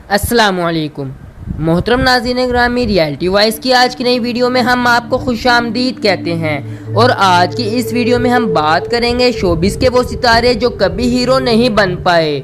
अस्सलाम वालेकुम। मोहतरम नाज़रीन ग्रामी, रियलिटी वॉइस की आज की नई वीडियो में हम आपको खुशामदीद कहते हैं। और आज की इस वीडियो में हम बात करेंगे शोबिस के वो सितारे जो कभी हीरो नहीं बन पाए।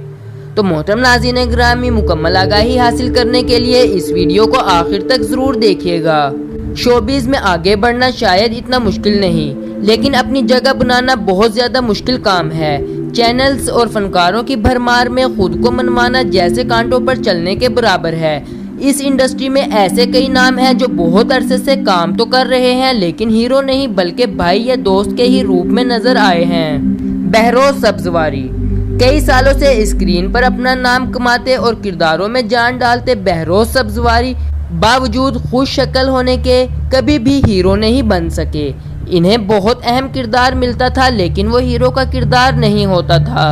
तो मोहतरम नाज़रीन ग्रामी, मुकम्मल आगाही हासिल करने के लिए इस वीडियो को आखिर तक ज़रूर देखिएगा। शोबिस में आगे बढ़ना शायद इतना मुश्किल नहीं, लेकिन अपनी जगह बनाना बहुत ज़्यादा मुश्किल काम है। चैनल्स और फनकारों की भरमार में खुद को मनवाना जैसे कांटों पर चलने के बराबर है। इस इंडस्ट्री में ऐसे कई नाम हैं जो बहुत अरसे से काम तो कर रहे हैं, लेकिन हीरो नहीं बल्कि भाई या दोस्त के ही रूप में नजर आए हैं। बहरोज सब्जवारी कई सालों से स्क्रीन पर अपना नाम कमाते और किरदारों में जान डालते बहरोज सब्जवारी बावजूद खुश शक्ल होने के कभी भी हीरो नहीं बन सके। इन्हें बहुत अहम किरदार मिलता था, लेकिन वो हीरो का किरदार नहीं होता था।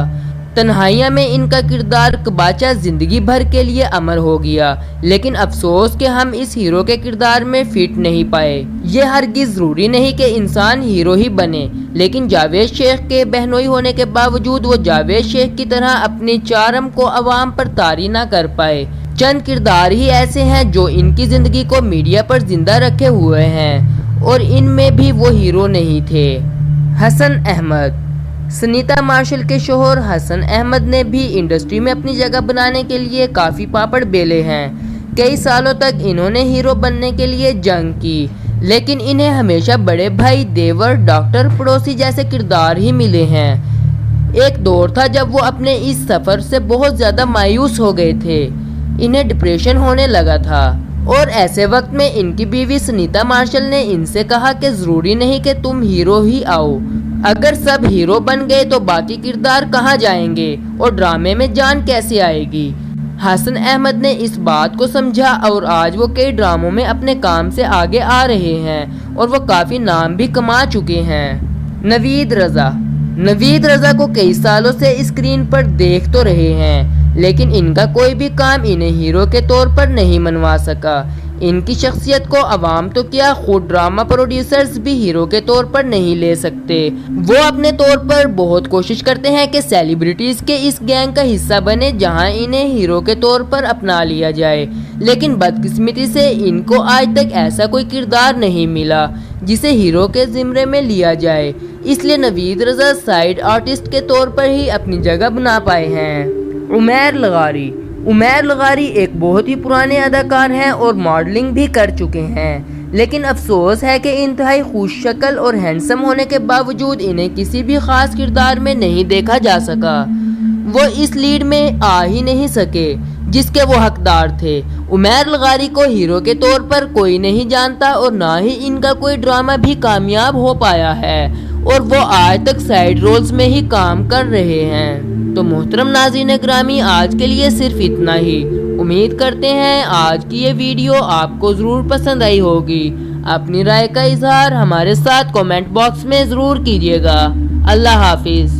तन्हाइयाँ में इनका किरदार कबाचा जिंदगी भर के लिए अमर हो गया, लेकिन अफसोस कि हम इस हीरो के किरदार में फिट नहीं पाए। ये हरगिज जरूरी नहीं कि इंसान हीरो ही बने, लेकिन जावेद शेख के बहनोई होने के बावजूद वो जावेद शेख की तरह अपनी चार्म को अवाम पर तारी ना कर पाए। चंद किरदार ही ऐसे हैं जो इनकी जिंदगी को मीडिया पर जिंदा रखे हुए हैं, और इनमें भी वो हीरो नहीं थे। हसन अहमद सनीता मार्शल के शोहर हसन अहमद ने भी इंडस्ट्री में अपनी जगह बनाने के लिए काफ़ी पापड़ बेले हैं। कई सालों तक इन्होंने हीरो बनने के लिए जंग की, लेकिन इन्हें हमेशा बड़े भाई, देवर, डॉक्टर, पड़ोसी जैसे किरदार ही मिले हैं। एक दौर था जब वो अपने इस सफ़र से बहुत ज़्यादा मायूस हो गए थे। इन्हें डिप्रेशन होने लगा था, और ऐसे वक्त में इनकी बीवी सनीता मार्शल ने इनसे कहा कि ज़रूरी नहीं कि तुम हीरो ही आओ। अगर सब हीरो बन गए तो बाकी किरदार कहाँ जाएंगे और ड्रामे में जान कैसे आएगी। हसन अहमद ने इस बात को समझा और आज वो कई ड्रामों में अपने काम से आगे आ रहे हैं और वो काफ़ी नाम भी कमा चुके हैं। नवीद रज़ा को कई सालों से स्क्रीन पर देख तो रहे हैं, लेकिन इनका कोई भी काम इन्हें हीरो के तौर पर नहीं मनवा सका। इनकी शख्सियत को अवाम तो क्या, खुद ड्रामा प्रोड्यूसर्स भी हीरो के तौर पर नहीं ले सकते। वो अपने तौर पर बहुत कोशिश करते हैं कि सेलिब्रिटीज के इस गैंग का हिस्सा बने जहां इन्हें हीरो के तौर पर अपना लिया जाए, लेकिन बदकिस्मती से इनको आज तक ऐसा कोई किरदार नहीं मिला जिसे हीरो के जिम्मे में लिया जाए। इसलिए नवीद रज़ा साइड आर्टिस्ट के तौर पर ही अपनी जगह बना पाए हैं। उमैर लगारी एक बहुत ही पुराने अदाकार हैं और मॉडलिंग भी कर चुके हैं, लेकिन अफसोस है कि इंतहाई खुश शक्ल और हैंडसम होने के बावजूद इन्हें किसी भी खास किरदार में नहीं देखा जा सका। वो इस लीड में आ ही नहीं सके जिसके वो हकदार थे। उमैर लगारी को हीरो के तौर पर कोई नहीं जानता और ना ही इनका कोई ड्रामा भी कामयाब हो पाया है, और वो आज तक साइड रोल्स में ही काम कर रहे हैं। तो मोहतरम नाज़रीन ग्रामी, आज के लिए सिर्फ इतना ही। उम्मीद करते हैं आज की ये वीडियो आपको ज़रूर पसंद आई होगी। अपनी राय का इजहार हमारे साथ कमेंट बॉक्स में ज़रूर कीजिएगा। अल्लाह हाफिज़।